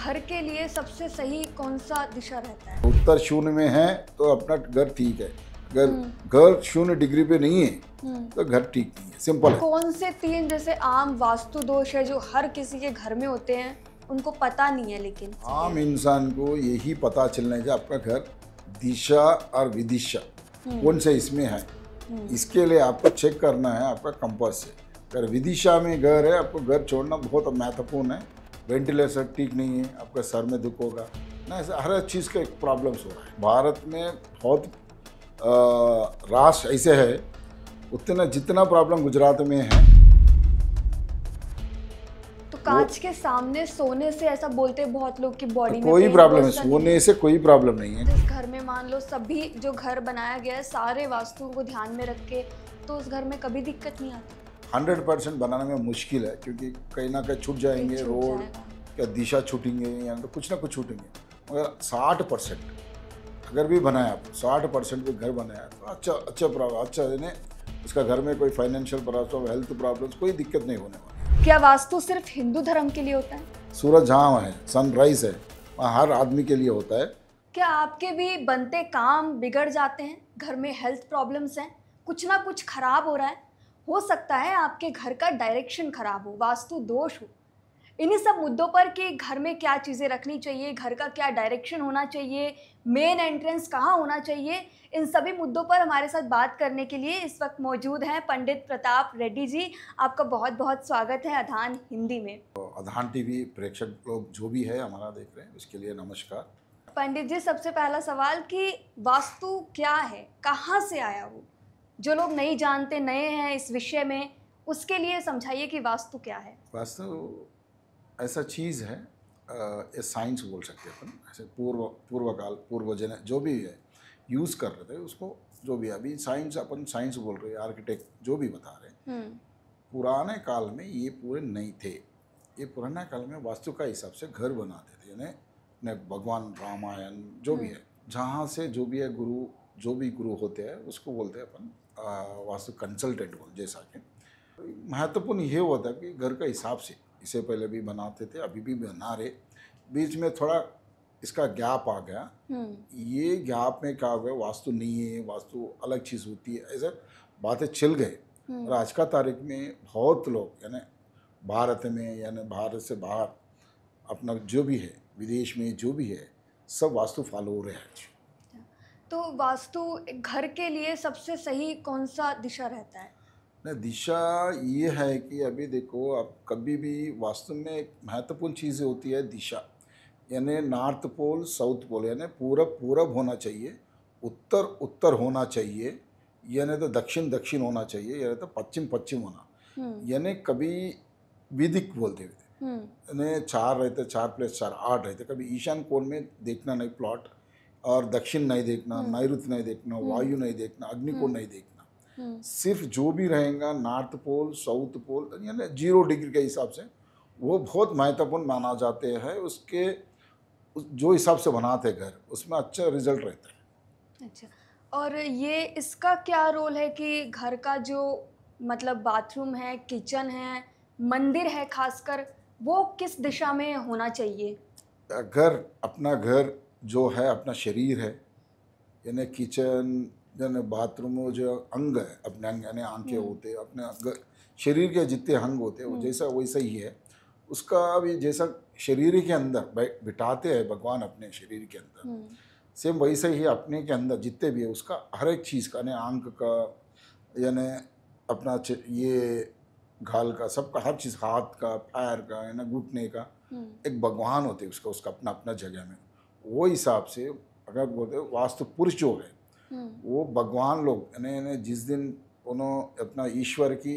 घर के लिए सबसे सही कौन सा दिशा रहता है? उत्तर शून्य में है तो अपना घर ठीक है, अगर घर 0 डिग्री पे नहीं है तो घर ठीक नहीं है। सिंपल है। कौन से 3 जैसे आम वास्तु दोष है जो हर किसी के घर में होते हैं, उनको पता नहीं है लेकिन आम इंसान को यही पता चलना है कि आपका घर दिशा और विदिशा कौन से इसमें है। इसके लिए आपको चेक करना है आपका कंपास से। अगर विदिशा में घर है, आपको घर छोड़ना बहुत महत्वपूर्ण है। वेंटिलेशन ठीक नहीं है, आपका सर में दुख होगा ना, ऐसा हर चीज़ का प्रॉब्लम्स हो रहा है। भारत में बहुत राष्ट्र ऐसे है, उतना जितना प्रॉब्लम गुजरात में है। तो कांच के सामने सोने से ऐसा बोलते हैं बहुत लोग कि बॉडी में कोई पेन प्रॉब्लम है, बहुत सारी सोने से कोई प्रॉब्लम नहीं है। जिस घर में मान लो सभी जो घर बनाया गया है सारे वास्तु को ध्यान में रख के, तो उस घर में कभी दिक्कत नहीं आती। 100% बनाने में मुश्किल है, क्योंकि कहीं ना कहीं छूट जाएंगे, छूट रोड जाएगा। क्या दिशा छूटेंगे या तो कुछ ना कुछ छूटेंगे। मगर 60% अगर भी बनाया आप 60% भी घर बनाया तो अच्छा प्रॉब्लम अच्छा है। उसका घर में कोई फाइनेंशियल प्रॉब्लम, हेल्थ प्रॉब्लम्स, कोई दिक्कत नहीं होने वाली। क्या वास्तु सिर्फ हिंदू धर्म के लिए होता है? सूरज जहाँ है, सनराइज है, वहाँ हर आदमी के लिए होता है। क्या आपके भी बनते काम बिगड़ जाते हैं? घर में हेल्थ प्रॉब्लम्स हैं, कुछ ना कुछ खराब हो रहा है, हो सकता है आपके घर का डायरेक्शन खराब हो, वास्तु दोष हो। इन्हीं सब मुद्दों पर कि घर में क्या चीज़ें रखनी चाहिए, घर का क्या डायरेक्शन होना चाहिए, मेन एंट्रेंस कहाँ होना चाहिए, इन सभी मुद्दों पर हमारे साथ बात करने के लिए इस वक्त मौजूद हैं पंडित प्रताप रेड्डी जी। आपका बहुत बहुत स्वागत है अधान हिंदी में। तो अधान टीवी प्रेक्षक लोग जो भी है हमारा देख रहे हैं, उसके लिए नमस्कार। पंडित जी, सबसे पहला सवाल कि वास्तु क्या है, कहाँ से आया वो? जो लोग नहीं जानते, नए हैं इस विषय में, उसके लिए समझाइए कि वास्तु क्या है। वास्तु ऐसा चीज़ है, ये साइंस बोल सकते हैं अपन। ऐसे पूर्वकाल पूर्वजन जो भी है यूज़ कर रहे थे उसको, जो भी अभी साइंस अपन साइंस बोल रहे हैं, आर्किटेक्ट जो भी बता रहे हैं, पुराने काल में ये पूरे नहीं थे। ये पुराने काल में वास्तु का हिसाब से घर बनाते थे, यानी भगवान रामायण जो भी है, जहाँ से जो भी है गुरु, जो भी गुरु होते हैं उसको बोलते हैं अपन वास्तु कंसल्टेंट बोल। जैसा कि महत्वपूर्ण ये होता है कि घर का हिसाब से इससे पहले भी बनाते थे, अभी भी बना रहे। बीच में थोड़ा इसका गैप आ गया। ये गैप में क्या हो गया, वास्तु नहीं है, वास्तु अलग चीज़ होती है, ऐसे बातें चल गए। और आज का तारीख में बहुत लोग यानी भारत में यानी भारत से बाहर अपना जो भी है, विदेश में जो भी है, सब वास्तु फॉलो हो रहे हैं। तो वास्तु घर के लिए सबसे सही कौन सा दिशा रहता है? नहीं, दिशा ये है कि अभी देखो, आप कभी भी वास्तु में एक महत्वपूर्ण चीज़ होती है दिशा। यानी नॉर्थ पोल साउथ पोल, यानी पूरब पूरब होना चाहिए, उत्तर उत्तर होना चाहिए, यानी तो दक्षिण दक्षिण होना चाहिए, यानी तो पश्चिम पश्चिम होना। यानी कभी विदिक बोलते हुए यानी 4 रहते, 4+4 8 रहते। कभी ईशान कोण में देखना नहीं प्लॉट, और दक्षिण नहीं देखना, नैऋत्य नहीं देखना, वायु नहीं देखना, अग्निकोण नहीं देखना। सिर्फ जो भी रहेगा नॉर्थ पोल साउथ पोल, यानी 0 डिग्री के हिसाब से वो बहुत महत्वपूर्ण माना जाते हैं। उसके जो हिसाब से बनाते घर, उसमें अच्छा रिजल्ट रहता है। अच्छा, और ये इसका क्या रोल है कि घर का जो मतलब बाथरूम है, किचन है, मंदिर है खासकर, वो किस दिशा में होना चाहिए? घर, अपना घर जो है अपना शरीर है, यानी किचन यानी बाथरूम, वो जो अंग है अपने अंग, यानी आंखें होते हैं, अपने शरीर के जितने अंग होते हैं वो जैसा वैसा ही है। उसका भी जैसा शरीर के अंदर बिठाते हैं भगवान अपने शरीर के अंदर, सेम वैसे ही अपने के अंदर जितने भी है उसका हर एक चीज़ का, यानी आंख का, यानी अपना ये गाल का, सबका हर चीज़, हाथ का, पैर का, यानी घुटने का, एक भगवान होते हैं उसका अपना अपना जगह में। वो हिसाब से अगर बोलते वास्तु पुरुष जो है वो भगवान लोग, यानी जिस दिन उन्होंने अपना ईश्वर की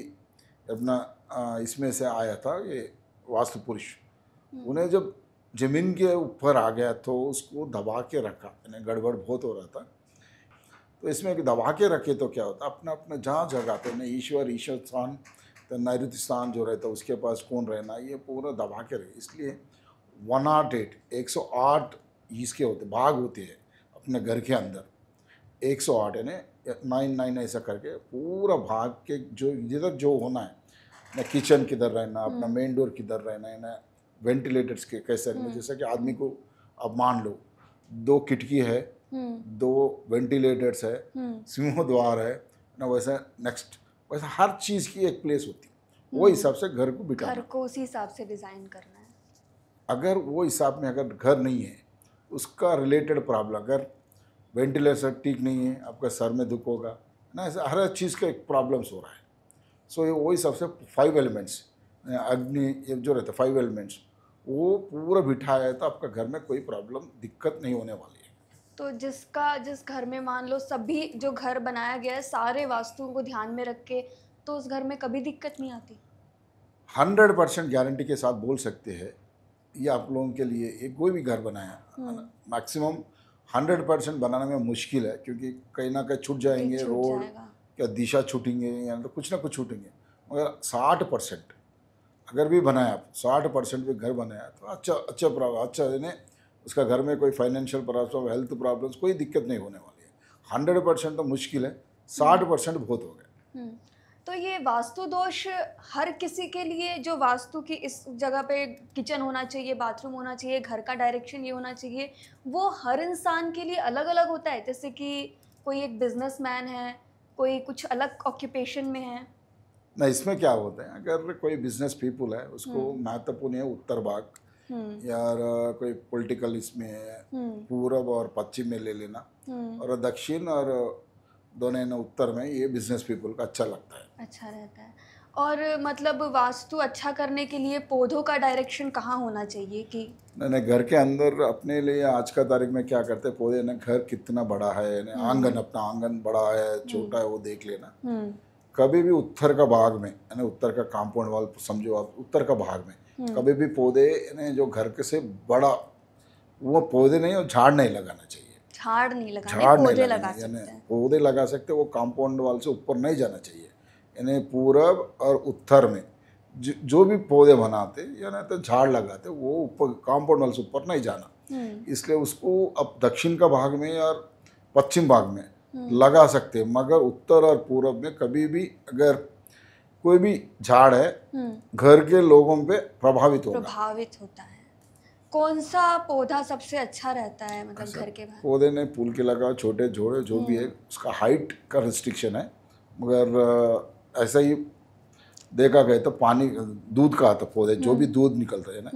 अपना इसमें से आया था ये वास्तु पुरुष, उन्हें जब जमीन के ऊपर आ गया तो उसको दबा के रखा, यानी गड़बड़ बहुत हो रहा था। तो इसमें दबा के रखे तो क्या होता, अपना अपना जहाँ जगह पे ना ईश्वर स्थान, तो नैऋत्य स्थान जो रहता है उसके पास कौन रहना, ये पूरा दबा के रहे। इसलिए 108 इसके होते भाग होते हैं अपने घर के अंदर, 108 यानी 99 ऐसा करके पूरा भाग के जो जिधर जो होना है ना, किचन किधर रहना, अपना मेन डोर किधर रहना है ना, वेंटिलेटर्स के कैसे रखने, जैसे कि आदमी को अब मान लो 2 खिड़की है, 2 वेंटिलेटर्स है, सिंह द्वार है ना, वैसा नेक्स्ट वैसा हर चीज़ की एक प्लेस होती है। वो हिसाब से घर को बिठाना, घर को उसी हिसाब से डिज़ाइन करना है। अगर वो हिसाब में अगर घर नहीं है, उसका रिलेटेड प्रॉब्लम, अगर वेंटिलेटर ठीक नहीं है, आपका सर में दुख होगा ना, ऐसा हर चीज़ का एक प्रॉब्लम्स हो रहा है। सो ये वही सबसे 5 एलिमेंट्स, अग्नि ये जो रहता है 5 एलिमेंट्स, वो पूरा बिठाया है तो आपका घर में कोई प्रॉब्लम दिक्कत नहीं होने वाली है। तो जिस घर में मान लो सभी जो घर बनाया गया है सारे वास्तुओं को ध्यान में रख के, तो उस घर में कभी दिक्कत नहीं आती। 100% गारंटी के साथ बोल सकते हैं, ये आप लोगों के लिए एक कोई भी घर बनाया मैक्सिमम 100% बनाने में मुश्किल है, क्योंकि कहीं ना कहीं छूट जाएंगे, छूट रोड जाएगा। क्या दिशा छूटेंगे या तो कुछ ना कुछ छूटेंगे। मगर 60% अगर भी बनाया आप 60% भी घर बनाया तो अच्छा यानी उसका घर में कोई फाइनेंशियल प्रॉब्लम, हेल्थ प्रॉब्लम्स, कोई दिक्कत नहीं होने वाली है। 100% तो मुश्किल है, 60% बहुत हो गया। तो ये वास्तु दोष हर किसी के लिए, जो वास्तु की इस जगह पे किचन होना चाहिए, बाथरूम होना चाहिए, घर का डायरेक्शन ये होना चाहिए, वो हर इंसान के लिए अलग अलग होता है? जैसे कि कोई एक बिजनेसमैन है, कोई कुछ अलग ऑक्यूपेशन में है। ना इसमें क्या होता है, अगर कोई बिजनेस पीपुल है उसको महत्वपूर्ण है उत्तर भाग, यार कोई पॉलिटिकल इसमें है, पूरब और पश्चिम में ले लेना, और दक्षिण और दोनों ने उत्तर में, ये बिजनेस पीपल का अच्छा लगता है, अच्छा रहता है। और मतलब वास्तु अच्छा करने के लिए पौधों का डायरेक्शन कहाँ होना चाहिए कि नहीं घर के अंदर अपने लिए आज का तारीख में क्या करते हैं, पौधे ना घर कितना बड़ा है ना, आंगन अपना आंगन बड़ा है छोटा है वो देख लेना। कभी भी उत्तर का भाग में यानी उत्तर का कंपाउंड वाल समझो आप, उत्तर का भाग में कभी भी पौधे यानी जो घर के से बड़ा, वो पौधे नहीं और झाड़ नहीं लगाना चाहिए। झाड़ नहीं लगाने, झाड़ नहीं पौधे लगा लगाने, सकते यानी हैं। पौधे लगा सकते, वो कंपाउंड वाल से ऊपर नहीं जाना चाहिए। यानी पूरब और उत्तर में जो भी पौधे बनाते या नहीं तो झाड़ लगाते, वो ऊपर कंपाउंड वाल से ऊपर नहीं जाना। इसलिए उसको अब दक्षिण का भाग में और पश्चिम भाग में लगा सकते हैं, मगर उत्तर और पूरब में कभी भी अगर कोई भी झाड़ है घर के लोगों पे प्रभावित होता है। कौन सा पौधा सबसे अच्छा रहता है, मतलब घर के बाहर? पौधे ने फूल के लगाओ, छोटे छोटे जो भी है, उसका हाइट का रिस्ट्रिक्शन है, मगर ऐसा ही देखा गया तो पानी दूध का आता पौधे, जो भी दूध निकलता है ना,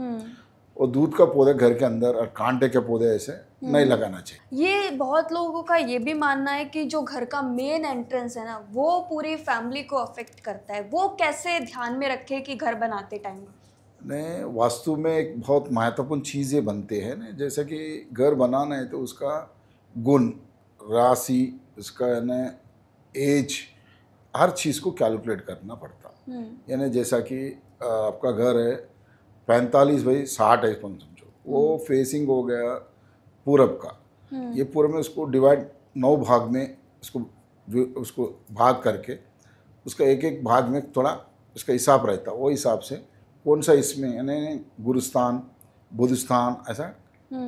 वो दूध का पौधे घर के अंदर, और कांटे के पौधे ऐसे नहीं लगाना चाहिए। ये बहुत लोगों का ये भी मानना है कि जो घर का मेन एंट्रेंस है ना, वो पूरी फैमिली को अफेक्ट करता है। वो कैसे ध्यान में रखे कि घर बनाते टाइम? ने वास्तु में एक बहुत महत्वपूर्ण चीज़ें बनते हैं ना, जैसे कि घर बनाना है तो उसका गुण, राशि, उसका यानी एज, हर चीज़ को कैलकुलेट करना पड़ता। यानी जैसा कि आपका घर है 45/60 है समझो, वो फेसिंग हो गया पूरब का, ये पूरब में उसको डिवाइड 9 भाग में उसको भाग करके, उसका एक एक भाग में थोड़ा उसका हिसाब रहता, वो हिसाब से कौन सा इसमें यानी गुरुस्थान, बुधस्थान, ऐसा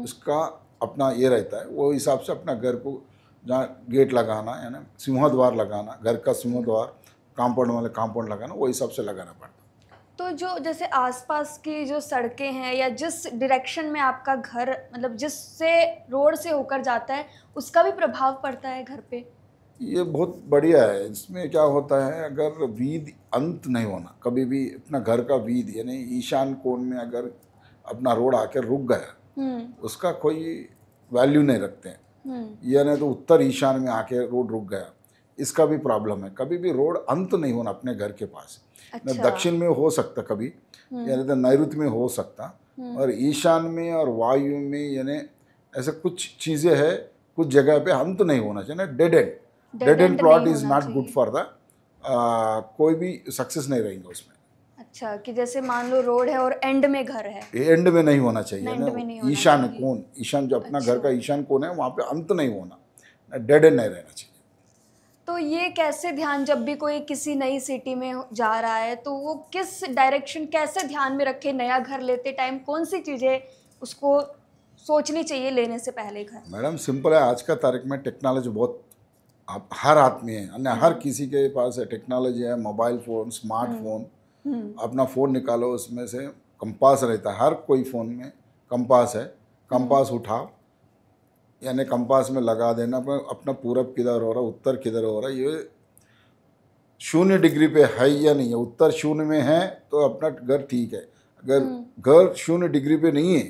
उसका अपना ये रहता है। वो हिसाब से अपना घर को जहाँ गेट लगाना यानी सिंहद्वार लगाना, घर का सिंहद्वार, कंपाउंड वाले कंपाउंड लगाना, वो हिसाब से लगाना पड़ता। तो जो जैसे आसपास की जो सड़कें हैं या जिस डायरेक्शन में आपका घर, मतलब जिससे रोड से होकर जाता है, उसका भी प्रभाव पड़ता है घर पे? ये बहुत बढ़िया है। इसमें क्या होता है, अगर वीद अंत नहीं होना, कभी भी अपना घर का वीद यानी ईशान कोण में अगर अपना रोड आकर रुक गया, उसका कोई वैल्यू नहीं रखते हैं। यानी तो उत्तर ईशान में आके रोड रुक गया, इसका भी प्रॉब्लम है। कभी भी रोड अंत नहीं होना अपने घर के पास। अच्छा। दक्षिण में हो सकता कभी, यानी तो नैऋत्य में हो सकता, और ईशान में और वायु में यानी ऐसे कुछ चीज़ें हैं, कुछ जगह पे अंत नहीं होना चाहिए। Dead and plot is not good for the, कोई भी सक्सेस नहीं रहेंगे उसमें। अच्छा, कि जैसे मान लो रोड है और एंड में घर है, एंड में नहीं होना चाहिए एंड में नहीं होना ईशान चाहिए। कोण, ईशान जो अपना घर का ईशान कोण है, वहाँ पे अंत नहीं होना, डेड एंड नहीं रहना चाहिए। तो ये कैसे ध्यान, जब भी कोई किसी नई सिटी में जा रहा है तो वो किस डायरेक्शन कैसे ध्यान में रखे? नया घर लेते टाइम कौन सी चीज़ें उसको सोचनी चाहिए लेने से पहले घर? मैडम सिंपल है, आज का तारीख में टेक्नोलॉजी बहुत आप हर आदमी है, अन्य हर किसी के पास है टेक्नोलॉजी है, मोबाइल फ़ोन, स्मार्टफोन। अपना फ़ोन निकालो, उसमें से कंपास रहता है, हर कोई फ़ोन में कंपास है, कंपास उठाओ, यानी कंपास में लगा देना अपना पूरब किधर हो रहा, उत्तर किधर हो रहा, ये 0 डिग्री पे है या नहीं है। उत्तर 0 में है तो अपना घर ठीक है, अगर घर 0 डिग्री पे नहीं है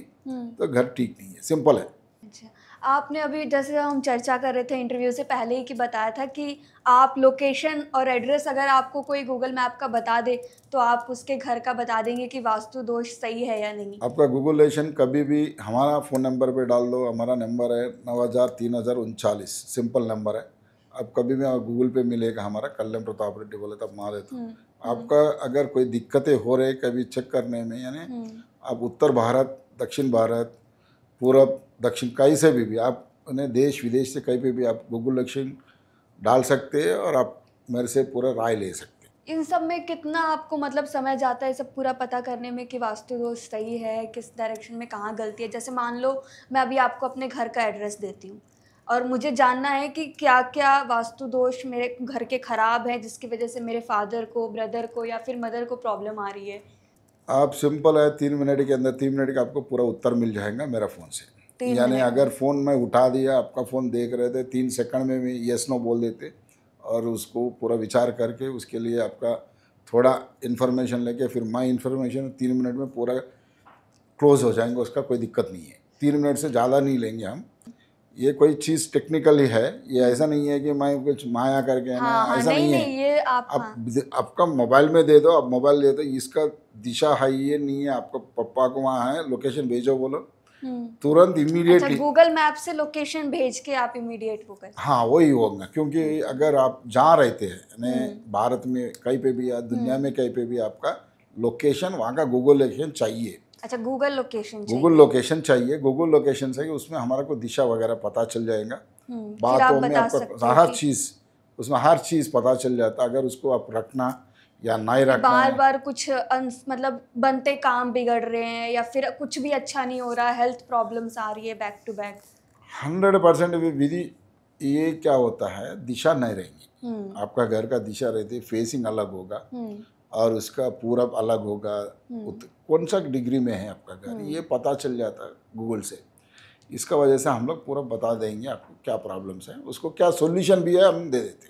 तो घर ठीक नहीं है, सिंपल है। अच्छा, आपने अभी जैसे हम चर्चा कर रहे थे इंटरव्यू से पहले ही कि बताया था कि आप लोकेशन और एड्रेस अगर आपको कोई गूगल मैप का बता दे तो आप उसके घर का बता देंगे कि वास्तु दोष सही है या नहीं। आपका गूगल लोकेशन कभी भी हमारा फ़ोन नंबर पे डाल दो, हमारा नंबर है 9000-3039, सिंपल नंबर है। आप कभी भी गूगल पे मिलेगा हमारा, कल्याण प्रताप रेड्डी बोले तब मारे तो आपका अगर कोई दिक्कतें हो रहे कभी चेक करने में, यानी आप उत्तर भारत, दक्षिण भारत, पूरब, दक्षिण कहीं से भी आप उन्हें देश विदेश से कहीं पे भी आप गूगल लोकेशन डाल सकते हैं और आप मेरे से पूरा राय ले सकते हैं। इन सब में कितना आपको मतलब समय जाता है सब पूरा पता करने में कि वास्तु दोष सही है, किस डायरेक्शन में कहाँ गलती है? जैसे मान लो मैं अभी आपको अपने घर का एड्रेस देती हूँ और मुझे जानना है कि क्या क्या वास्तु दोष मेरे घर के ख़राब हैं जिसकी वजह से मेरे फादर को, ब्रदर को या फिर मदर को प्रॉब्लम आ रही है। आप सिंपल है, 3 मिनट के अंदर, 3 मिनट का आपको पूरा उत्तर मिल जाएगा मेरा फ़ोन से। 3 यानी मिनट अगर फ़ोन मैं उठा दिया, आपका फ़ोन देख रहे थे, 3 सेकंड में भी येस नो बोल देते और उसको पूरा विचार करके उसके लिए आपका थोड़ा इन्फॉर्मेशन लेके फिर माई इन्फॉर्मेशन 3 मिनट में पूरा क्लोज हो जाएंगे, उसका कोई दिक्कत नहीं है। 3 मिनट से ज़्यादा नहीं लेंगे हम। ये कोई चीज़ टेक्निकली है, ये ऐसा नहीं है कि मैं कुछ माया करके है ना, हाँ, ऐसा नहीं है। ये आप आपका मोबाइल में दे दो, आप मोबाइल दे दो, इसका दिशा है ये नहीं है, आपको पप्पा को वहाँ है, लोकेशन भेजो बोलो, तुरंत अच्छा, इमीडिएटली। गूगल मैप से लोकेशन भेज के आप इमीडिएट वो कर। हाँ वही होगा, क्योंकि अगर आप जहाँ रहते हैं यानी भारत में कहीं पे भी या दुनिया में कहीं पे भी आपका लोकेशन, वहाँ का गूगल लोकेशन चाहिए। अच्छा, गूगल लोकेशन गूगल लोकेशन चाहिए, गूगल लोकेशन से उसमें हमारा को दिशा वगैरह पता चल जाएगा। बातों में आपका हर चीज़, उसमें हर चीज़ पता चल जाता है। अगर उसको आप रखना या नहीं रखना, बार बार कुछ मतलब बनते काम बिगड़ रहे हैं या फिर कुछ भी अच्छा नहीं हो रहा, हेल्थ प्रॉब्लम्स आ रही है बैक टू बैक। 100% विधि ये क्या होता है, दिशा नहीं रहेंगी। आपका घर का दिशा रहती है, फेसिंग अलग होगा और उसका पूरब अलग होगा, कौन सा डिग्री में है आपका घर, ये पता चल जाता है गूगल से। इसका वजह से हम लोग पूरा बता देंगे आपको क्या प्रॉब्लम्स हैं, उसको क्या सॉल्यूशन भी है हम दे देते हैं।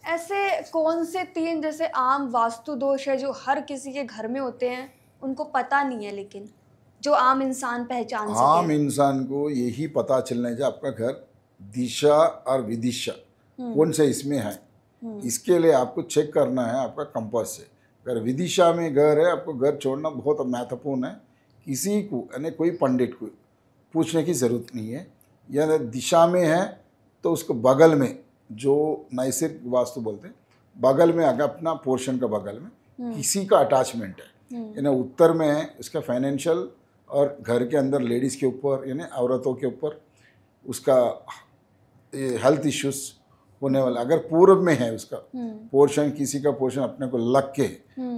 ऐसे कौन से 3 जैसे आम वास्तु दोष है जो हर किसी के घर में होते हैं, उनको पता नहीं है लेकिन जो आम इंसान पहचान सके? आम इंसान को यही पता चलना चाहिए आपका घर दिशा और विदिशा कौन से इसमें है। इसके लिए आपको चेक करना है आपका कंपास से। अगर विदिशा में घर है, आपको घर छोड़ना बहुत महत्वपूर्ण है। किसी को यानी कोई पंडित को पूछने की ज़रूरत नहीं है। या दिशा में है तो उसको बगल में, जो नैसर्गिक वास्तु बोलते हैं, बगल में अगर अपना पोर्शन का बगल में किसी का अटैचमेंट है, यानी उत्तर में है उसका फाइनेंशियल और घर के अंदर लेडीज़ के ऊपर यानी औरतों के ऊपर उसका हेल्थ इश्यूज होने वाला। अगर पूर्व में है उसका पोर्शन, किसी का पोर्शन अपने को लग के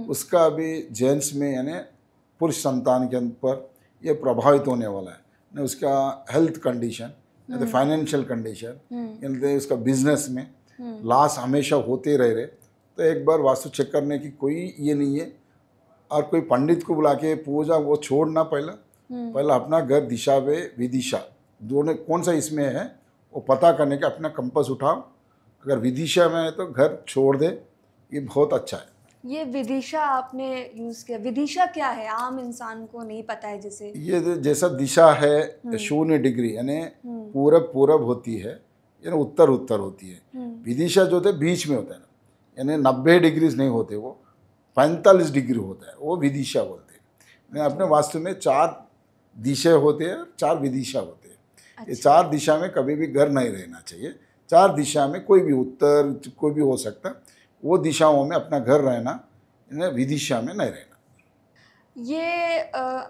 उसका भी जेंट्स में यानी पुरुष संतान के ऊपर ये प्रभावित होने वाला है। ना उसका हेल्थ कंडीशन, या फाइनेंशियल कंडीशन, यानी उसका बिजनेस में लॉस हमेशा होते रह रहे, तो एक बार वास्तु चेक करने की कोई ये नहीं है। और कोई पंडित को बुला के पूजा वो छोड़ना, पहला अपना घर दिशा व विदिशा दोनों कौन सा इसमें है वो पता करने का अपना कंपास उठाओ। अगर विदिशा में है तो घर छोड़ दे, ये बहुत अच्छा है। ये विदिशा आपने यूज़ किया, विदिशा क्या है? आम इंसान को नहीं पता है। जैसे ये जैसा दिशा है 0 डिग्री यानी पूरब पूरब होती है, यानी उत्तर उत्तर होती है। विदिशा जो होता है बीच में होता है ना, यानी 90 डिग्रीज नहीं होते, वो 45 डिग्री होता है, वो विदिशा बोलते हैं। अपने वास्तु में 4 दिशा होते हैं, 4 विदिशा होते हैं। अच्छा। ये 4 दिशा में कभी भी घर नहीं रहना चाहिए। 4 दिशा में कोई भी उत्तर कोई भी हो सकता, वो दिशाओं में अपना घर रहना, विदिशा में नहीं रहना। ये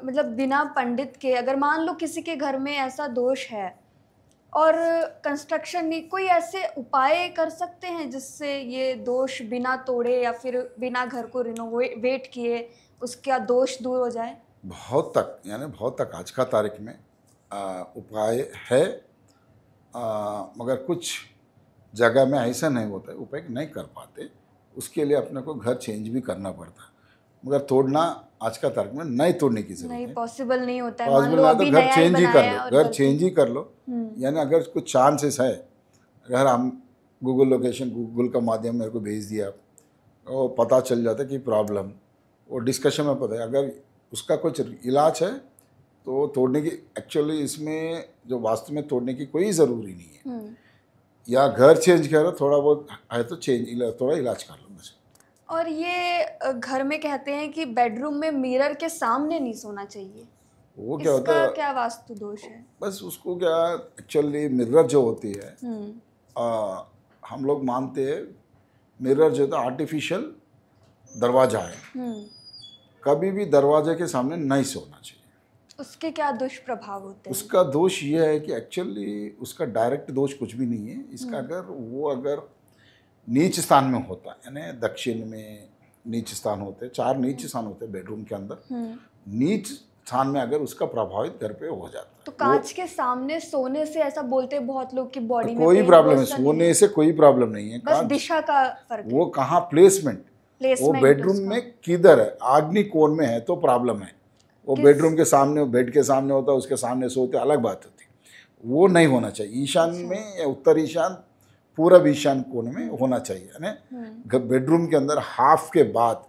मतलब बिना पंडित के अगर मान लो किसी के घर में ऐसा दोष है और कंस्ट्रक्शन नहीं, कोई ऐसे उपाय कर सकते हैं जिससे ये दोष बिना तोड़े या फिर बिना घर को रिनोवेट किए उसका दोष दूर हो जाए? बहुत तक आज का तारीख में उपाय है, मगर कुछ जगह में ऐसा नहीं होता है, उपाय नहीं कर पाते। उसके लिए अपने को घर चेंज भी करना पड़ता है। मगर तोड़ना आज का तर्क में नहीं तोड़ने की जरूरत नहीं, है। पॉसिबल नहीं होता है। मान पॉसिबल लो ना अभी तो घर नया ही चेंज ही बनाया कर है लो, और घर गलती चेंज ही कर लो। हम्म। यानी अगर कुछ चांसेस है, अगर हम गूगल लोकेशन, गूगल का माध्यम मेरे को भेज दिया, वो पता चल जाता है कि प्रॉब्लम, वो डिस्कशन में पता है, अगर उसका कुछ इलाज है तो तोड़ने की, एक्चुअली इसमें जो वास्तव में तोड़ने की कोई ज़रूरी नहीं है। या घर चेंज करो, थोड़ा बहुत है तो थोड़ा इलाज कर लो बस। और ये घर में कहते हैं कि बेडरूम में मिरर के सामने नहीं सोना चाहिए, वो क्या होता इसका है, क्या वास्तु दोष है? बस उसको क्या, एक्चुअली मिरर जो होती है, हम्म। हम लोग मानते हैं मिरर जो होता है आर्टिफिशियल दरवाजा है, कभी भी दरवाजे के सामने नहीं सोना चाहिए। उसके क्या दुष्प्रभाव होते हैं? उसका दोष ये है कि एक्चुअली उसका डायरेक्ट दोष कुछ भी नहीं है इसका। अगर नीच स्थान में होता है, यानी दक्षिण में नीच स्थान होते हैं, 4 नीच स्थान होते हैं बेडरूम के अंदर, नीच स्थान में अगर उसका प्रभावित घर पे हो जाता है तो कांच के सामने सोने से, ऐसा बोलते हैं बहुत लोग कि बॉडी में कोई पेन, प्रॉब्लम वो है, ऐसा नहीं सोने से कोई प्रॉब्लम नहीं है। बस दिशा का फर्क है। वो कहाँ प्लेसमेंट, वो प्लेसमेंट बेडरूम उसका। में किधर है, आग्नि कोण में है तो प्रॉब्लम है। वो बेडरूम के सामने, बेड के सामने होता है, उसके सामने सोते, अलग बात होती है। वो नहीं होना चाहिए। ईशान में या उत्तर ईशान, पूरब ईशान कोण में होना चाहिए, है बेडरूम के अंदर हाफ के बाद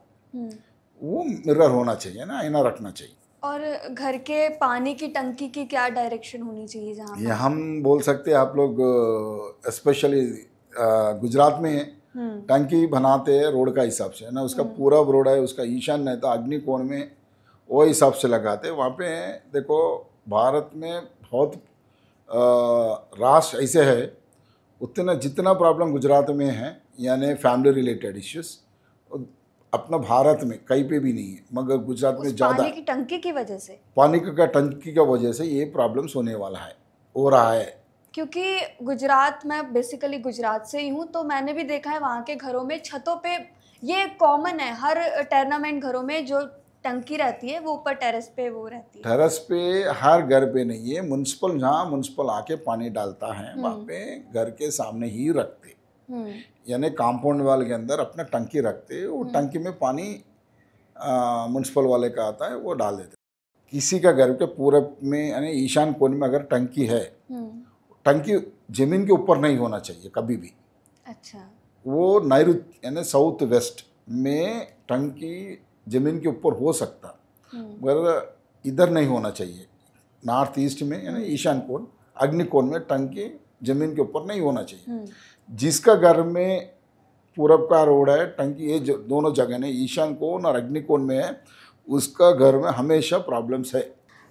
वो मिरर होना चाहिए ना, आईना रखना चाहिए। और घर के पानी की टंकी की क्या डायरेक्शन होनी चाहिए जहाँ ये हम बोल सकते हैं, आप लोग स्पेशली गुजरात में टंकी बनाते हैं रोड का हिसाब से, है ना, उसका पूरब रोड है, उसका ईशान नहीं तो अग्नि कोण में, वो हिसाब से लगाते हैं वहाँ पे। देखो भारत में बहुत राष्ट्र ऐसे है, उतना जितना प्रॉब्लम गुजरात में है, यानी फैमिली रिलेटेड इश्यूज, अपना भारत में कहीं पे भी नहीं है, मगर गुजरात में ज़्यादा। पानी की टंकी की वजह से, पानी का टंकी का वजह से ये प्रॉब्लम्स होने वाला है, हो रहा है। क्योंकि गुजरात, मैं बेसिकली गुजरात से ही हूँ, तो मैंने भी देखा है वहाँ के घरों में छतों पे, ये कॉमन है हर टेर्नामेंट घरों में, जो टंकी रहती है वो ऊपर टेरेस पे वो रहती है। टेरेस पे हर घर पे नहीं है, म्युनिसिपल, जहाँ म्युनिसिपल आके पानी डालता है वहाँ पे घर के सामने ही रखते, यानी कंपाउंड वाल के अंदर अपना टंकी रखते, वो टंकी में पानी म्युनिसिपल वाले का आता है, वो डाल देते। किसी का घर के पूरब में यानी ईशान कोण में अगर टंकी है, टंकी जमीन के ऊपर नहीं होना चाहिए कभी भी। अच्छा। वो नैऋत्य यानी साउथ वेस्ट में टंकी जमीन के ऊपर हो सकता, मगर इधर नहीं होना चाहिए। नॉर्थ ईस्ट में यानी ईशान कोण, अग्नि कोण में टंकी जमीन के ऊपर नहीं होना चाहिए। जिसका घर में पूरब का रोड है, टंकी ये जो दोनों जगह ने ईशान कोण और अग्नि कोण में है, उसका घर में हमेशा प्रॉब्लम्स है।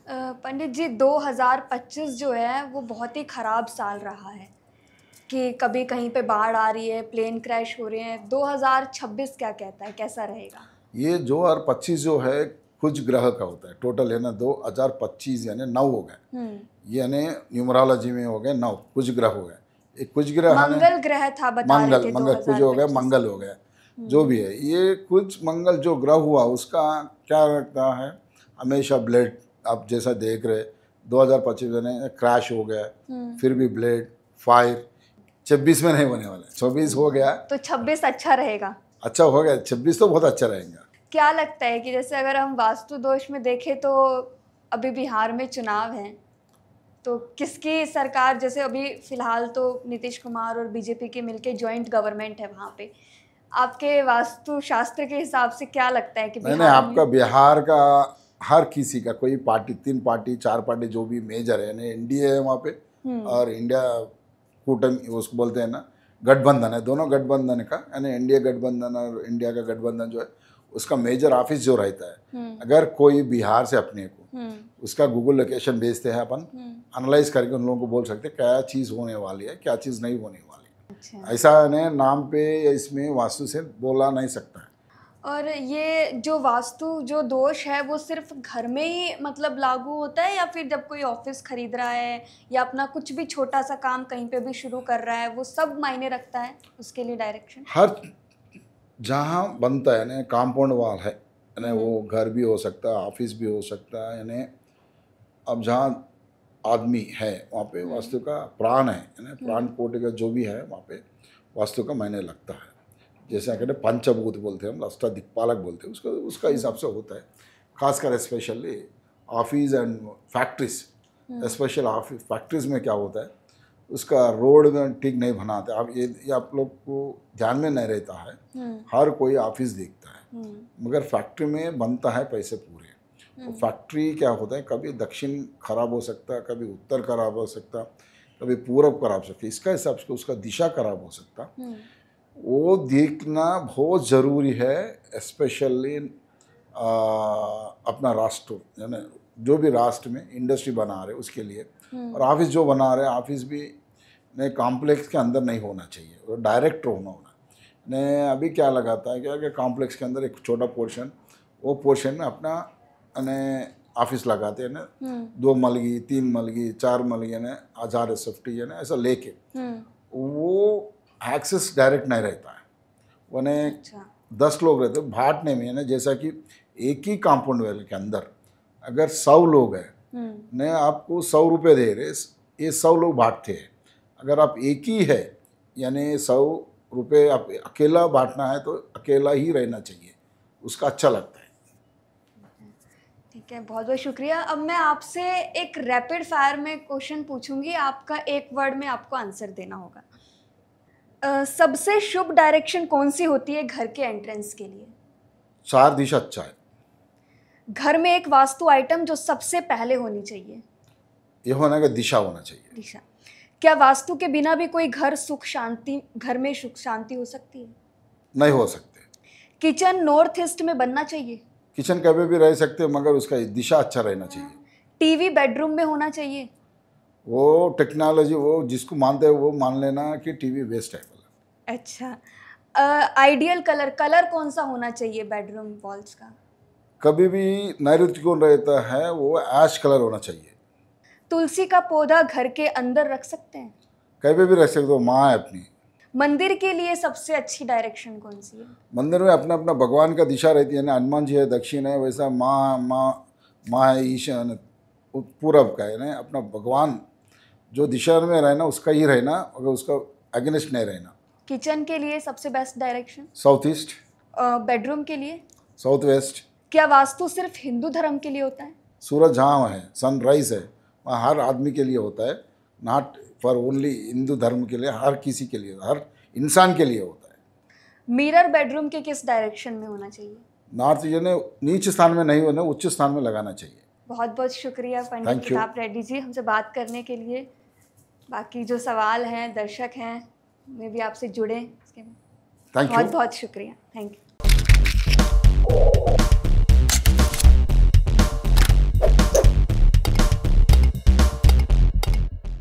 पंडित जी, 2025 जो है वो बहुत ही ख़राब साल रहा है, कि कभी कहीं पे बाढ़ आ रही है, प्लेन क्रैश हो रहे हैं। 2026 क्या कहता है, कैसा रहेगा? ये 2025 जो है कुछ ग्रह का होता है टोटल, है ना, 2025 यानी 9 हो गए, यानी न्यूमरोलॉजी में हो गए 9, कुछ ग्रह हो गए। एक कुछ ग्रह मंगल ग्रह था, बता रहे थे, मंगल कुछ हो गया, मंगल हो गया, जो भी है। ये कुछ मंगल जो ग्रह हुआ उसका क्या रखता है, हमेशा ब्लेड, आप जैसा देख रहे 2025 में क्रैश हो गया, फिर भी ब्लेड फायर। 26 में नहीं होने वाला, 24 हो गया तो 26 अच्छा रहेगा। अच्छा हो गया, 26 तो बहुत अच्छा रहेगा। क्या लगता है कि जैसे अगर हम वास्तु दोष में देखें तो अभी बिहार में चुनाव हैं, तो किसकी सरकार, जैसे अभी फिलहाल तो नीतीश कुमार और बीजेपी की मिलके जॉइंट गवर्नमेंट है वहाँ पे, आपके वास्तु शास्त्र के हिसाब से क्या लगता है कि मैंने आपका बिहार का हर किसी का, कोई पार्टी, 3 पार्टी 4 पार्टी जो भी मेजर है ना, एनडीए है वहाँ पे, और इंडिया कूटमी उसको बोलते हैं ना, गठबंधन है, दोनों गठबंधन का, यानी एनडीए गठबंधन और इंडिया का गठबंधन जो है, उसका मेजर ऑफिस जो रहता है, अगर कोई बिहार से अपने को उसका गूगल लोकेशन भेजते हैं, अपन एनालाइज करके उन लोगों को बोल सकते हैं क्या चीज़ होने वाली है, क्या चीज़ नहीं होने वाली है। अच्छा। ऐसा ने नाम पे या इसमें वास्तु से बोला नहीं सकता है। और ये जो वास्तु जो दोष है वो सिर्फ घर में ही मतलब लागू होता है, या फिर जब कोई ऑफिस खरीद रहा है या अपना कुछ भी छोटा सा काम कहीं पे भी शुरू कर रहा है, वो सब मायने रखता है उसके लिए डायरेक्शन? हर जहाँ बनता है यानी कंपाउंड वॉल है, यानी वो घर भी हो सकता है, ऑफिस भी हो सकता है, यानी अब जहाँ आदमी है वहाँ पे वास्तु का प्राण है, यानी प्राण कोटि का जो भी है वहाँ पे वास्तु का मायने लगता है। जैसे कहते हैं पंचभूत बोलते हैं हम, अष्टदिक्पालक बोलते हैं, उसका हिसाब से होता है। खासकर specially office and factories, special office factories में क्या होता है, उसका रोड में ठीक नहीं बनाते। आप ये आप लोग को ध्यान में नहीं रहता है, हर कोई ऑफिस देखता है, मगर फैक्ट्री में बनता है पैसे पूरे। तो फैक्ट्री क्या होता है, कभी दक्षिण खराब हो सकता है, कभी उत्तर खराब हो सकता, कभी पूरब खराब हो सकता, इसका हिसाब से उसका दिशा खराब हो सकता। वो देखना बहुत ज़रूरी है, स्पेशली अपना राष्ट्र, यानी जो भी राष्ट्र में इंडस्ट्री बना रहे उसके लिए, और ऑफिस जो बना रहे ऑफिस भी ने कॉम्प्लेक्स के अंदर नहीं होना चाहिए, वो डायरेक्ट होना ने। अभी क्या लगाता है क्या कि कॉम्प्लेक्स के अंदर एक छोटा पोर्शन, वो पोर्शन में अपना ऑफिस लगाते हैं ना, 2 मलगी 3 मलगी 4 मलगी ने 1000 SFT है ना, ऐसा लेके वो एक्सेस डायरेक्ट नहीं रहता है। वने 10 लोग रहते हैं बांटने में, है ना, जैसा कि एक ही कंपाउंड वाले के अंदर अगर 100 लोग हैं ने आपको 100 रुपये दे रहे, ये 100 लोग बांटते हैं। अगर आप एक ही है, यानी 100 रुपये आप अकेला बांटना है, तो अकेला ही रहना चाहिए, उसका अच्छा लगता है। ठीक है, बहुत बहुत शुक्रिया। अब मैं आपसे एक रैपिड फायर में क्वेश्चन पूछूंगी, आपका एक वर्ड में आपको आंसर देना होगा। सबसे शुभ डायरेक्शन कौन सी होती है घर के एंट्रेंस के लिए? 4 दिशा अच्छा है। घर में एक वास्तु आइटम जो सबसे पहले होनी चाहिए? ये होना कि दिशा होना चाहिए। दिशा। क्या वास्तु के बिना भी कोई घर घर में सुख शांति हो सकती है? नहीं हो सकते। किचन नॉर्थ ईस्ट में बनना चाहिए? किचन कभी भी रह सकते, मगर उसका दिशा अच्छा रहना चाहिए। टीवी बेडरूम में होना चाहिए? वो टेक्नोलॉजी, वो जिसको मानते हैं वो मान लेना कि टीवी वेस्ट है। अच्छा, आइडियल कलर कौन सा होना चाहिए बेडरूम वॉल्स का? कभी भी नैऋत्य कौन रहता है, वो ऐश कलर होना चाहिए। तुलसी का पौधा घर के अंदर रख सकते हैं? कभी भी रख सकते हो, माँ है अपनी। मंदिर के लिए सबसे अच्छी डायरेक्शन कौन सी है? मंदिर में अपना अपना भगवान का दिशा रहती है ना, हनुमान जी है दक्षिण है, वैसा माँ है ईशान पूरब का है ना। अपना भगवान जो दिशा में रहना उसका ही रहना, अगर उसका अगेंस्ट नहीं रहना। किचन के लिए सबसे best direction? South east. Bedroom के लिए? South west. क्या वास्तु सिर्फ हिंदू धर्म के लिए होता है? सूरज जहाँ है, सनराइज है, वहाँ हर आदमी के लिए होता है, नॉट फॉर ओनली हिंदू धर्म के लिए, हर किसी के लिए, हर इंसान के लिए होता है। मिरर बेडरूम के किस डायरेक्शन में होना चाहिए? नॉर्थ, यानी नीचे स्थान में नहीं होना, उच्च स्थान में लगाना चाहिए। बहुत बहुत शुक्रिया पंडित प्रताप रेड्डी जी हमसे बात करने के लिए। बाकी जो सवाल हैं, दर्शक हैं, वे भी आपसे जुड़ें इसके में। बहुत बहुत शुक्रिया। Thank you.